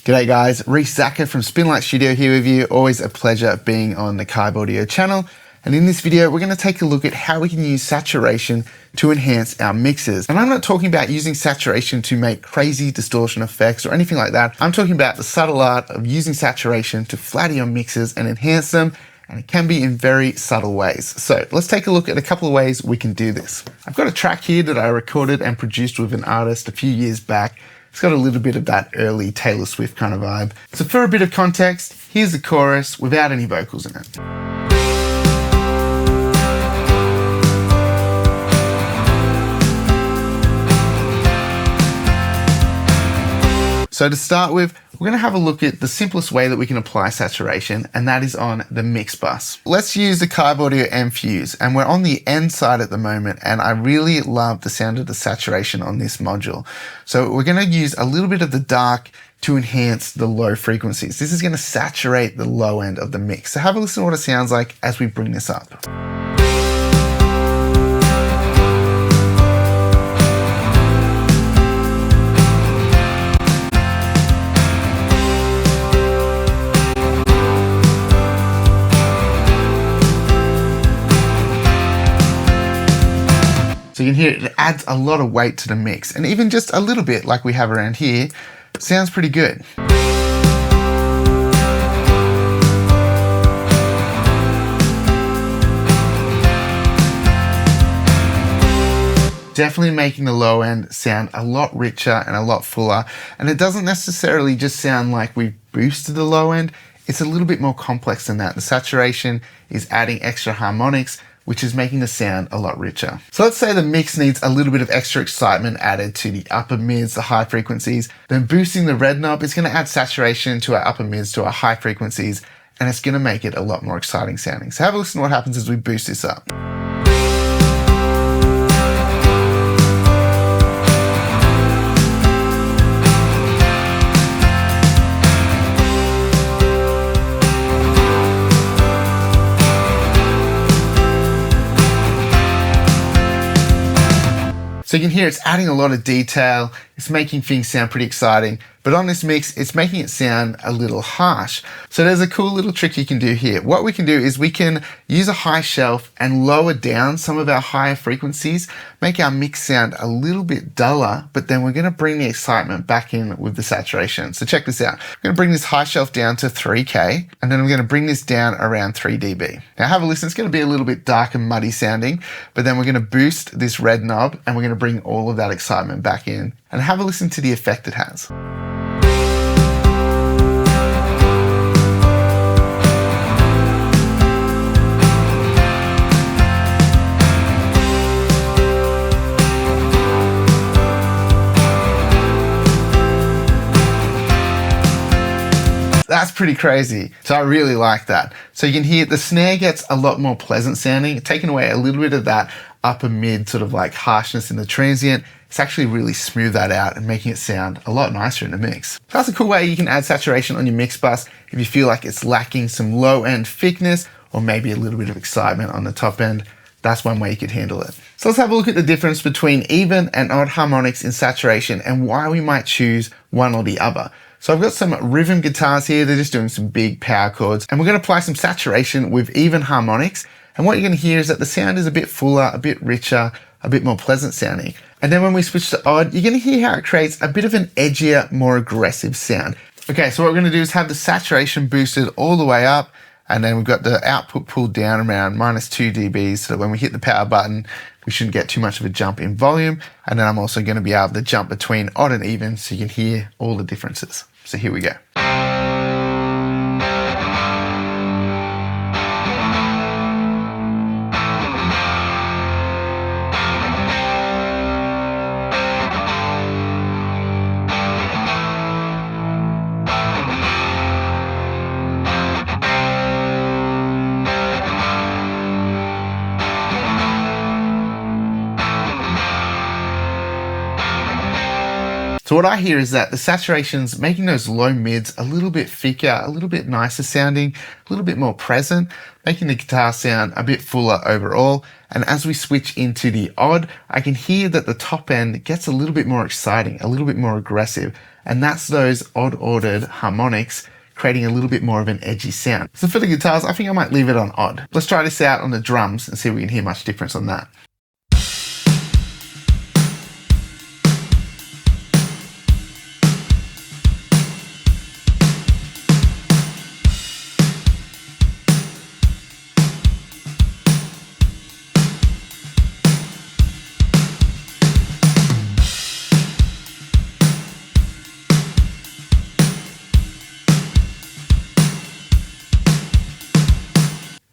G'day guys, Reese Zacher from Spinlight Studio here with you. Always a pleasure being on the Kiive Audio channel. And in this video, we're going to take a look at how we can use saturation to enhance our mixes. And I'm not talking about using saturation to make crazy distortion effects or anything like that. I'm talking about the subtle art of using saturation to flatter your mixes and enhance them. And it can be in very subtle ways. So let's take a look at a couple of ways we can do this. I've got a track here that I recorded and produced with an artist a few years back. It's got a little bit of that early Taylor Swift kind of vibe. So for a bit of context, here's the chorus without any vocals in it. So to start with, we're going to have a look at the simplest way that we can apply saturation, and that is on the mix bus. Let's use the Kiive Audio M Fuse, and we're on the N side at the moment, and I really love the sound of the saturation on this module. So we're going to use a little bit of the dark to enhance the low frequencies. This is going to saturate the low end of the mix. So have a listen to what it sounds like as we bring this up. So you can hear it adds a lot of weight to the mix, and even just a little bit like we have around here, sounds pretty good. Definitely making the low end sound a lot richer and a lot fuller, and it doesn't necessarily just sound like we've boosted the low end. It's a little bit more complex than that. The saturation is adding extra harmonics, which is making the sound a lot richer. So let's say the mix needs a little bit of extra excitement added to the upper mids, the high frequencies. Then boosting the red knob is going to add saturation to our upper mids, to our high frequencies, and it's going to make it a lot more exciting sounding. So have a listen to what happens as we boost this up. So you can hear it's adding a lot of detail, it's making things sound pretty exciting, but on this mix, it's making it sound a little harsh. So there's a cool little trick you can do here. What we can do is we can use a high shelf and lower down some of our higher frequencies, make our mix sound a little bit duller, but then we're gonna bring the excitement back in with the saturation. So check this out. I'm gonna bring this high shelf down to 3K, and then I'm gonna bring this down around 3 dB. Now have a listen, it's gonna be a little bit dark and muddy sounding, but then we're gonna boost this red knob and we're gonna bring all of that excitement back in, and have a listen to the effect it has. That's pretty crazy. So I really like that. So you can hear the snare gets a lot more pleasant sounding, taking away a little bit of that upper mid sort of like harshness in the transient. It's actually really smooth that out and making it sound a lot nicer in the mix. That's a cool way you can add saturation on your mix bus if you feel like it's lacking some low end thickness or maybe a little bit of excitement on the top end. That's one way you could handle it. So let's have a look at the difference between even and odd harmonics in saturation and why we might choose one or the other. So I've got some rhythm guitars here. They're just doing some big power chords, and we're going to apply some saturation with even harmonics. And what you're going to hear is that the sound is a bit fuller, a bit richer, a bit more pleasant sounding. And then when we switch to odd, you're going to hear how it creates a bit of an edgier, more aggressive sound. Okay, so what we're going to do is have the saturation boosted all the way up, and then we've got the output pulled down around -2 dB, so that when we hit the power button, we shouldn't get too much of a jump in volume. And then I'm also going to be able to jump between odd and even so you can hear all the differences. So here we go. So what I hear is that the saturation's making those low mids a little bit thicker, a little bit nicer sounding, a little bit more present, making the guitar sound a bit fuller overall. And as we switch into the odd, I can hear that the top end gets a little bit more exciting, a little bit more aggressive. and that's those odd ordered harmonics creating a little bit more of an edgy sound. So for the guitars, I think I might leave it on odd. Let's try this out on the drums and see if we can hear much difference on that.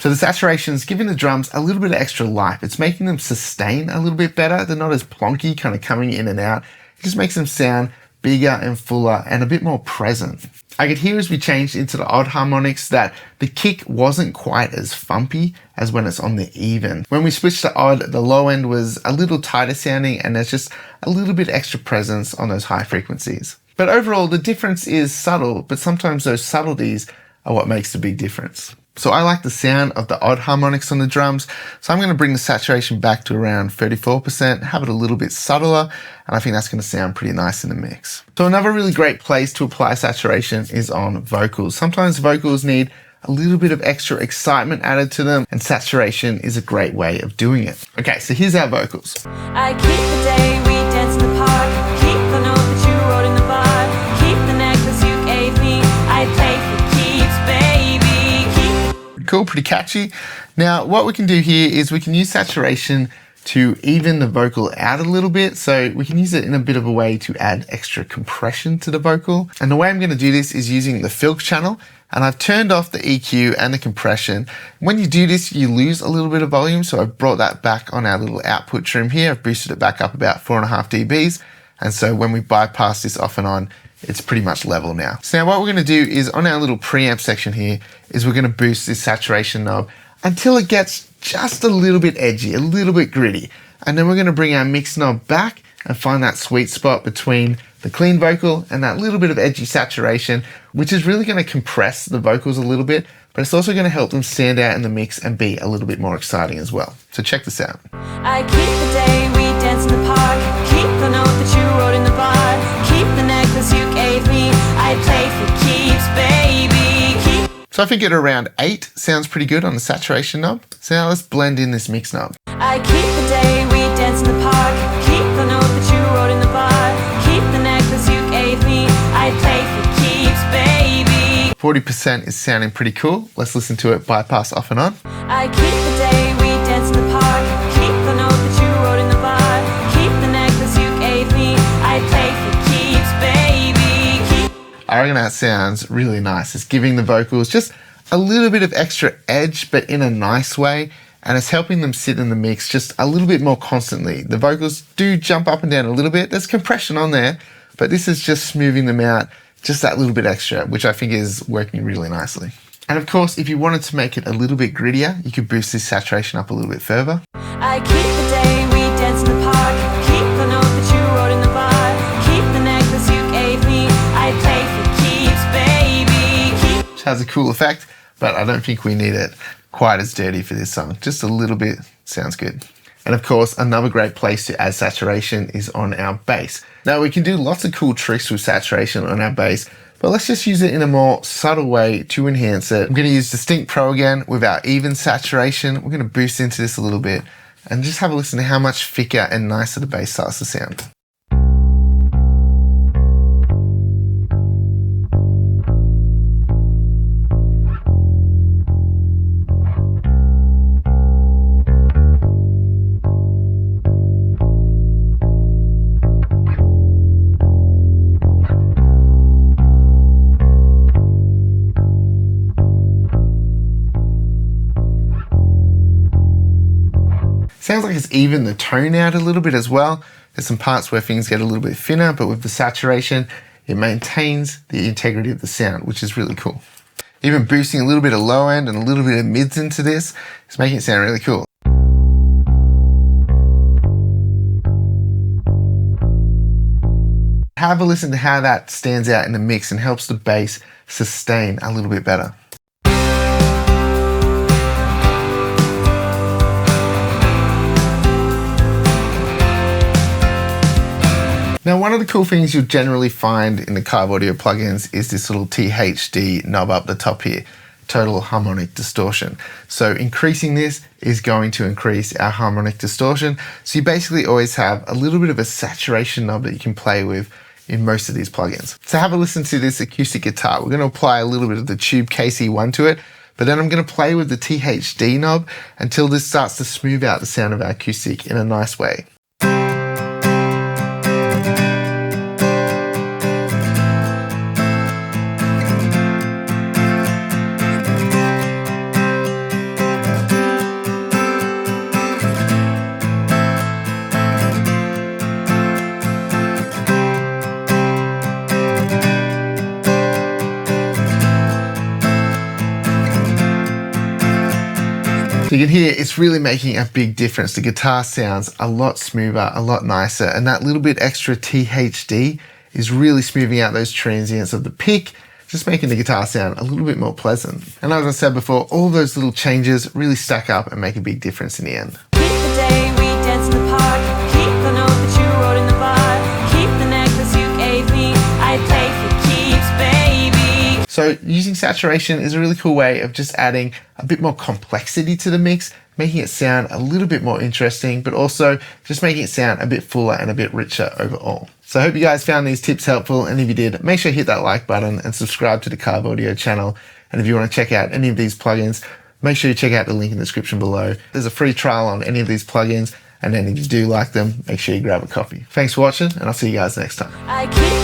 So the saturation is giving the drums a little bit of extra life. It's making them sustain a little bit better. They're not as plonky, kind of coming in and out. It just makes them sound bigger and fuller and a bit more present. I could hear as we changed into the odd harmonics that the kick wasn't quite as thumpy as when it's on the even. When we switched to odd, the low end was a little tighter sounding and there's just a little bit extra presence on those high frequencies. But overall, the difference is subtle, but sometimes those subtleties are what makes the big difference. So I like the sound of the odd harmonics on the drums. So I'm going to bring the saturation back to around 34%, have it a little bit subtler, and I think that's going to sound pretty nice in the mix. So another really great place to apply saturation is on vocals. Sometimes vocals need a little bit of extra excitement added to them, and saturation is a great way of doing it. Okay, so here's our vocals. I keep the day we dance in the park, keep the note that you wrote in the bar, keep the necklace you gave me, I play for keeps, baby. Cool, pretty catchy. Now what we can do here is we can use saturation to even the vocal out a little bit. So we can use it in a bit of a way to add extra compression to the vocal. And the way I'm going to do this is using the filk channel, and I've turned off the EQ and the compression. When you do this, you lose a little bit of volume. So I've brought that back on our little output trim here. I've boosted it back up about 4.5 dBs. And so when we bypass this off and on, it's pretty much level now. So now what we're going to do is on our little preamp section here is we're going to boost this saturation knob until it gets just a little bit edgy, a little bit gritty. And then we're going to bring our mix knob back and find that sweet spot between the clean vocal and that little bit of edgy saturation, which is really going to compress the vocals a little bit, but it's also going to help them stand out in the mix and be a little bit more exciting as well. So check this out. I keep the day we dance in the park, keep the note that you wrote in the bar, keep the necklace you gave me, I play for keeps, baby. So I think at around 8 sounds pretty good on the saturation knob. So now let's blend in this mix knob. I keep the day we dance in the park, keep the note that you wrote in the bar, keep the necklace you gave me, I play for keeps, baby. 40% is sounding pretty cool. Let's listen to it bypass off and on. I keep the day we dance in the park, keep the note that you wrote in the bar, keep the necklace you gave me, I play for keeps, baby. I reckon that sounds really nice. It's giving the vocals just a little bit of extra edge, but in a nice way. And it's helping them sit in the mix just a little bit more constantly. The vocals do jump up and down a little bit. There's compression on there, but this is just smoothing them out just that little bit extra, which I think is working really nicely. And of course, if you wanted to make it a little bit grittier, you could boost this saturation up a little bit further. I keep the day we dance in the park, keep the note that you wrote in the bar, keep the necklace you gave me, I play for keeps, baby. Which has a cool effect, but I don't think we need it quite as dirty for this song. Just a little bit sounds good. And of course, another great place to add saturation is on our bass. Now we can do lots of cool tricks with saturation on our bass, but let's just use it in a more subtle way to enhance it. I'm going to use Distinct Pro again with our even saturation. We're going to boost into this a little bit and just have a listen to how much thicker and nicer the bass starts to sound. Sounds like it's even the tone out a little bit as well. There's some parts where things get a little bit thinner, but with the saturation, it maintains the integrity of the sound, which is really cool. Even boosting a little bit of low end and a little bit of mids into this is making it sound really cool. Have a listen to how that stands out in the mix and helps the bass sustain a little bit better. Now, one of the cool things you'll generally find in the Kiive audio plugins is this little THD knob up the top here, total harmonic distortion. So increasing this is going to increase our harmonic distortion. So you basically always have a little bit of a saturation knob that you can play with in most of these plugins. So have a listen to this acoustic guitar. We're going to apply a little bit of the Tube KC1 to it, but then I'm going to play with the THD knob until this starts to smooth out the sound of our acoustic in a nice way. So you can hear it's really making a big difference. The guitar sounds a lot smoother, a lot nicer, and that little bit extra THD is really smoothing out those transients of the pick, just making the guitar sound a little bit more pleasant. And as I said before, all those little changes really stack up and make a big difference in the end. Keep the day we dance in the park. Keep the note that you wrote in the bar. Keep the necklace you gave me. I play for keeps, baby. So using saturation is a really cool way of just adding a bit more complexity to the mix, making it sound a little bit more interesting, but also just making it sound a bit fuller and a bit richer overall. So I hope you guys found these tips helpful, and if you did, make sure you hit that like button and subscribe to the Kiive Audio channel. And if you want to check out any of these plugins, make sure you check out the link in the description below. There's a free trial on any of these plugins, and then if you do like them, make sure you grab a copy. Thanks for watching, and I'll see you guys next time. I keep